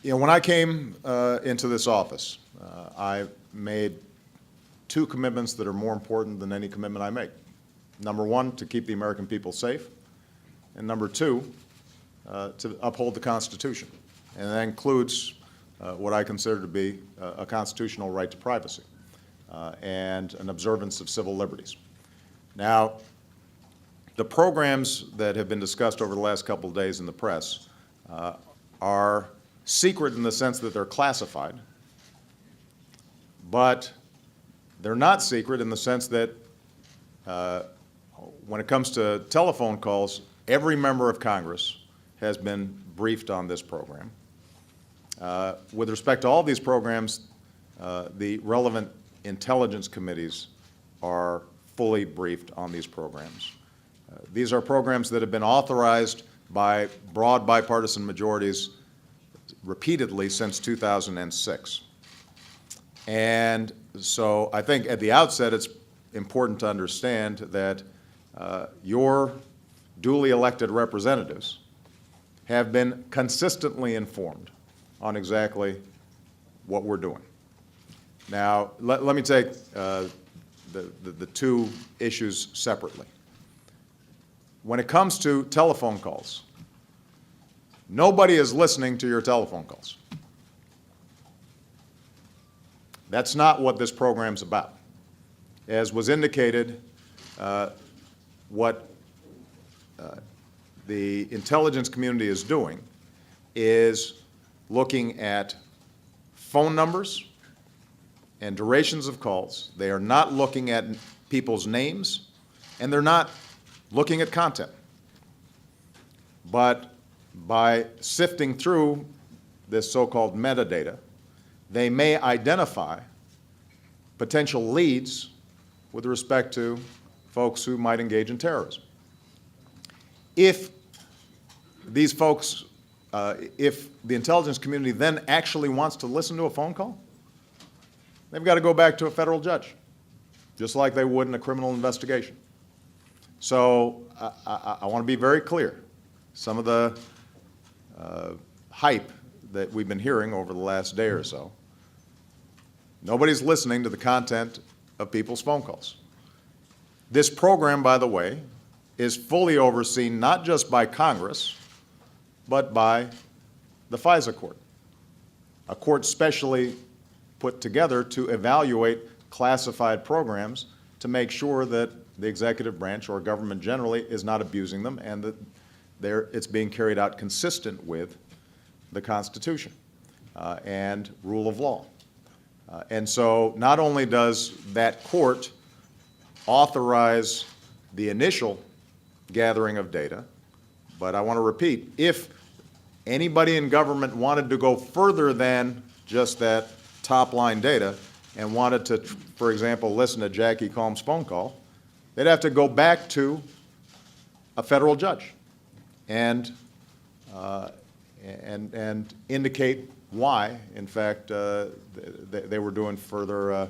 When I came into this office, I made two commitments that are more important than any commitment I make. Number one, to keep the American people safe, and number two, to uphold the Constitution. And that includes what I consider to be a constitutional right to privacy and an observance of civil liberties. Now, the programs that have been discussed over the last couple of days in the press are secret in the sense that they're classified, but they're not secret in the sense that when it comes to telephone calls, every member of Congress has been briefed on this program. With respect to all these programs, the relevant intelligence committees are fully briefed on these programs. These are programs that have been authorized by broad bipartisan majorities repeatedly since 2006. And so I think at the outset it's important to understand that your duly elected representatives have been consistently informed on exactly what we're doing. Now, let me take the two issues separately. When it comes to telephone calls, nobody is listening to your telephone calls. That's not what this program's about. As was indicated, what the intelligence community is doing is looking at phone numbers and durations of calls. They are not looking at people's names, and they're not looking at content. But by sifting through this so-called metadata, they may identify potential leads with respect to folks who might engage in terrorism. If these folks, if the intelligence community then actually wants to listen to a phone call, they've got to go back to a federal judge, just like they would in a criminal investigation. So I want to be very clear. Some of the hype that we've been hearing over the last day or so, nobody's listening to the content of people's phone calls. This program, by the way, is fully overseen not just by Congress, but by the FISA court, a court specially put together to evaluate classified programs to make sure that the executive branch or government generally is not abusing them and that it's being carried out consistent with the Constitution and rule of law. And so not only does that court authorize the initial gathering of data, but I want to repeat, if anybody in government wanted to go further than just that top-line data and wanted to, for example, listen to Jackie Combs' phone call, they'd have to go back to a federal judge and indicate why, in fact, they were doing further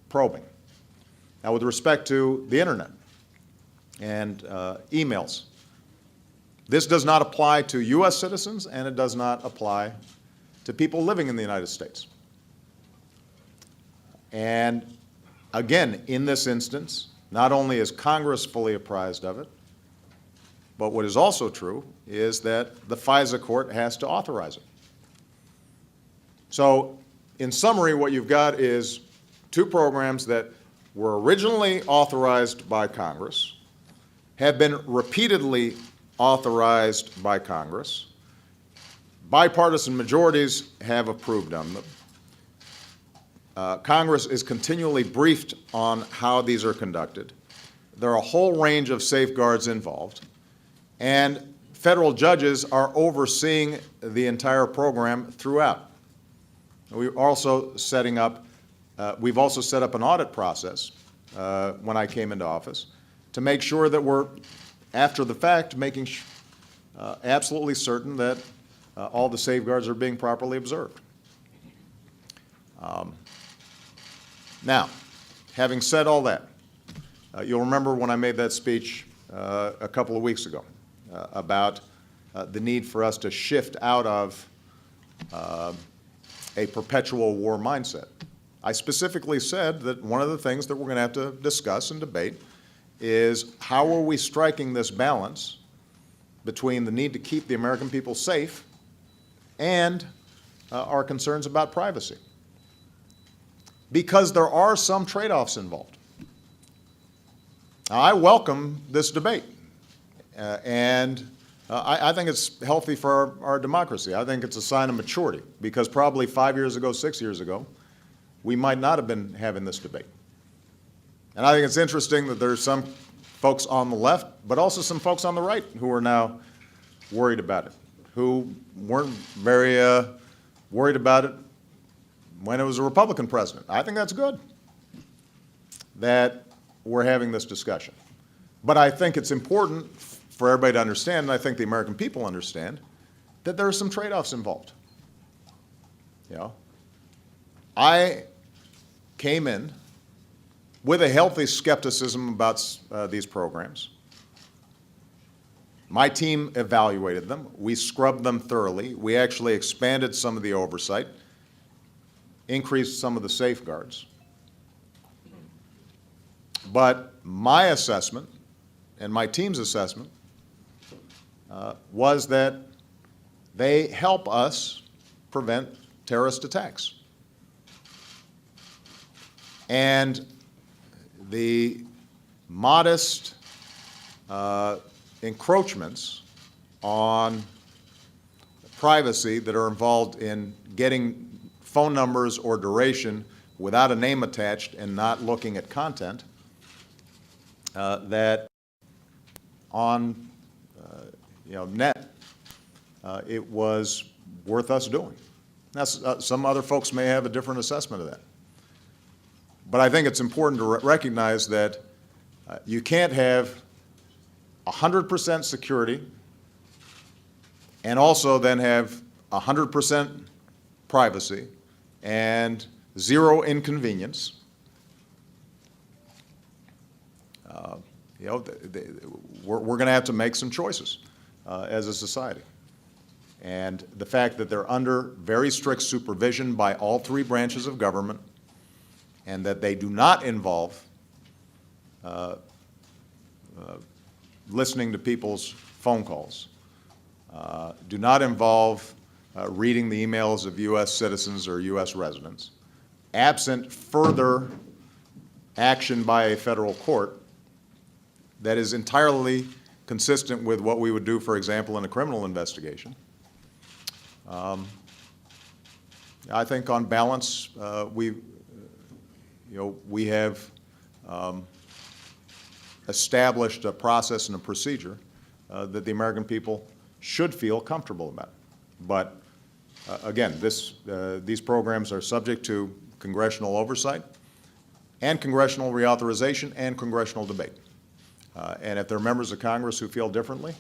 probing. Now, with respect to the internet and emails, this does not apply to U.S. citizens, and it does not apply to people living in the United States. And again, in this instance, not only is Congress fully apprised of it, but what is also true is that the FISA court has to authorize it. So, in summary, what you've got is two programs that were originally authorized by Congress, have been repeatedly authorized by Congress, bipartisan majorities have approved of them. Congress is continually briefed on how these are conducted. There are a whole range of safeguards involved, and federal judges are overseeing the entire program throughout. We're also setting up, we've also set up an audit process when I came into office to make sure that we're, after the fact, making absolutely certain that all the safeguards are being properly observed. Now, having said all that, you'll remember when I made that speech a couple of weeks ago about the need for us to shift out of a perpetual war mindset. I specifically said that one of the things that we're going to have to discuss and debate is how are we striking this balance between the need to keep the American people safe and our concerns about privacy. Because there are some trade-offs involved. Now, I welcome this debate, and I think it's healthy for our democracy. I think it's a sign of maturity, because probably 5 years ago, 6 years ago, we might not have been having this debate. And I think it's interesting that there's some folks on the left, but also some folks on the right who are now worried about it, who weren't very worried about it when it was a Republican president. I think that's good that we're having this discussion. But I think it's important for everybody to understand, and I think the American people understand, that there are some trade-offs involved. You know, I came in with a healthy skepticism about these programs. My team evaluated them. We scrubbed them thoroughly. We actually expanded some of the oversight, increased some of the safeguards. But my assessment and my team's assessment was that they help us prevent terrorist attacks. And the modest encroachments on privacy that are involved in getting phone numbers or duration without a name attached and not looking at content, that on net, it was worth us doing. That's, some other folks may have a different assessment of that. But I think it's important to recognize that you can't have 100% security and also then have 100% privacy and zero inconvenience. We're going to have to make some choices as a society. And the fact that they're under very strict supervision by all three branches of government, and that they do not involve listening to people's phone calls, do not involve reading the emails of U.S. citizens or U.S. residents, absent further action by a federal court that is entirely consistent with what we would do, for example, in a criminal investigation. I think on balance, we have established a process and a procedure that the American people should feel comfortable about. But again, these programs are subject to congressional oversight and congressional reauthorization and congressional debate. And if there are members of Congress who feel differently,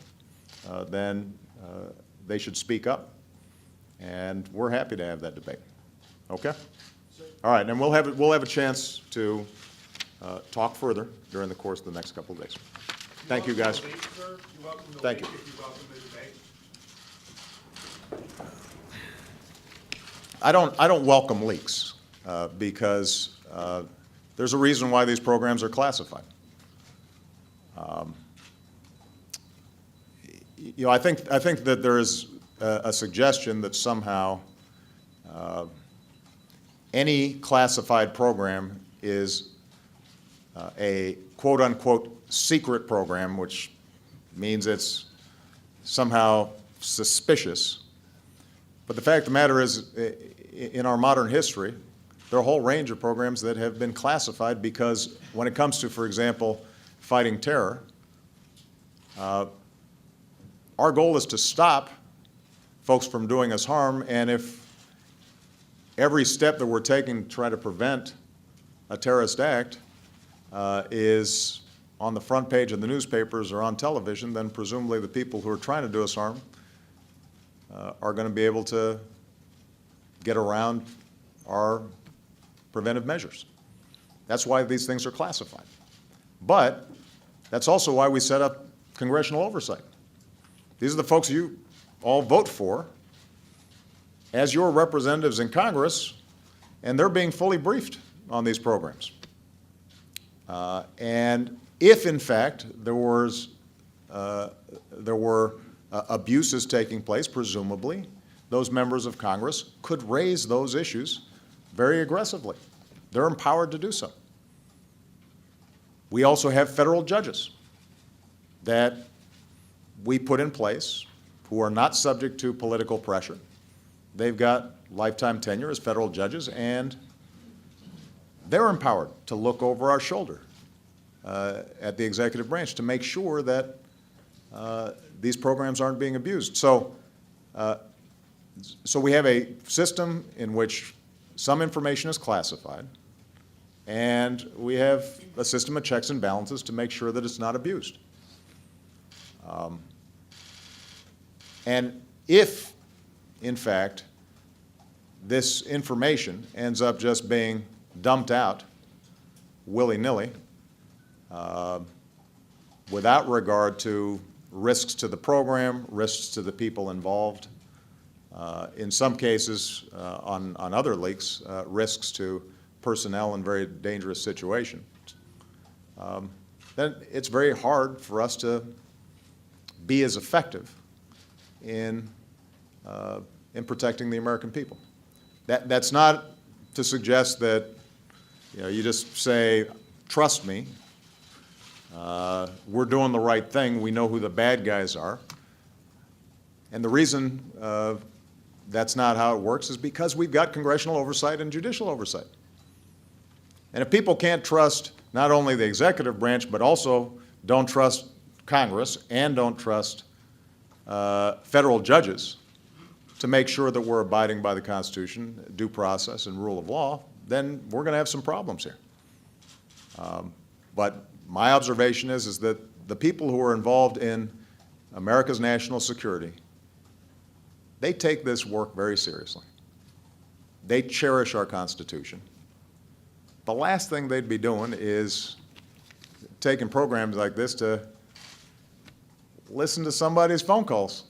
then they should speak up. And we're happy to have that debate. Okay? All right, and we'll have a chance to talk further during the course of the next couple of days. Thank you, guys. Thank you. I don't welcome leaks because there's a reason why these programs are classified. I think that there is a suggestion that somehow any classified program is a quote-unquote secret program, which means it's somehow suspicious. But the fact of the matter is, in our modern history, there are a whole range of programs that have been classified because when it comes to, for example, fighting terror, our goal is to stop folks from doing us harm, and if every step that we're taking to try to prevent a terrorist act is on the front page of the newspapers or on television, then presumably the people who are trying to do us harm are going to be able to get around our preventive measures. That's why these things are classified. But that's also why we set up congressional oversight. These are the folks you all vote for, as your representatives in Congress, and they're being fully briefed on these programs. And if, in fact, there were abuses taking place, presumably, those members of Congress could raise those issues very aggressively. They're empowered to do so. We also have federal judges that we put in place who are not subject to political pressure. They've got lifetime tenure as federal judges, and they're empowered to look over our shoulder at the executive branch to make sure that these programs aren't being abused. So we have a system in which some information is classified, and we have a system of checks and balances to make sure that it's not abused. And if, in fact, this information ends up just being dumped out willy-nilly, without regard to risks to the program, risks to the people involved, in some cases, on other leaks, risks to personnel in very dangerous situations, then it's very hard for us to be as effective in protecting the American people. That's not to suggest that you just say, trust me, we're doing the right thing, we know who the bad guys are. And the reason that's not how it works is because we've got congressional oversight and judicial oversight. And if people can't trust not only the executive branch, but also don't trust Congress and don't trust federal judges to make sure that we're abiding by the Constitution, due process, and rule of law, then we're going to have some problems here. But my observation is that the people who are involved in America's national security, they take this work very seriously. They cherish our Constitution. The last thing they'd be doing is taking programs like this to listen to somebody's phone calls.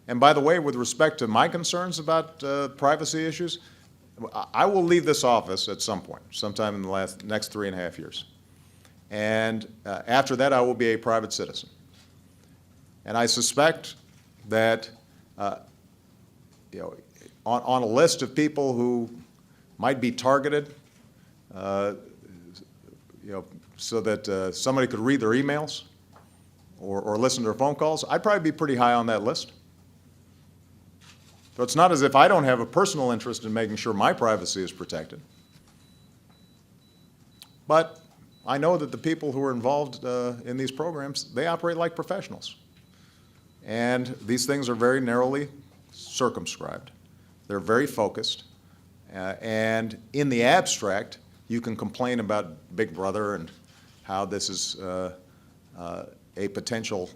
And by the way, with respect to my concerns about privacy issues, I will leave this office at some point, sometime in the next 3.5 years. And after that, I will be a private citizen. And I suspect that on a list of people who might be targeted, so that somebody could read their emails or listen to their phone calls, I'd probably be pretty high on that list. So it's not as if I don't have a personal interest in making sure my privacy is protected. But I know that the people who are involved in these programs, they operate like professionals. And these things are very narrowly circumscribed. They're very focused. And in the abstract, you can complain about Big Brother and how this is a potential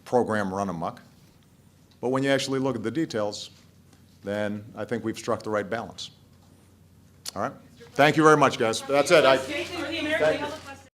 program run amok. But when you actually look at the details, then I think we've struck the right balance. All right? Thank you very much, guys. That's it. For the American public.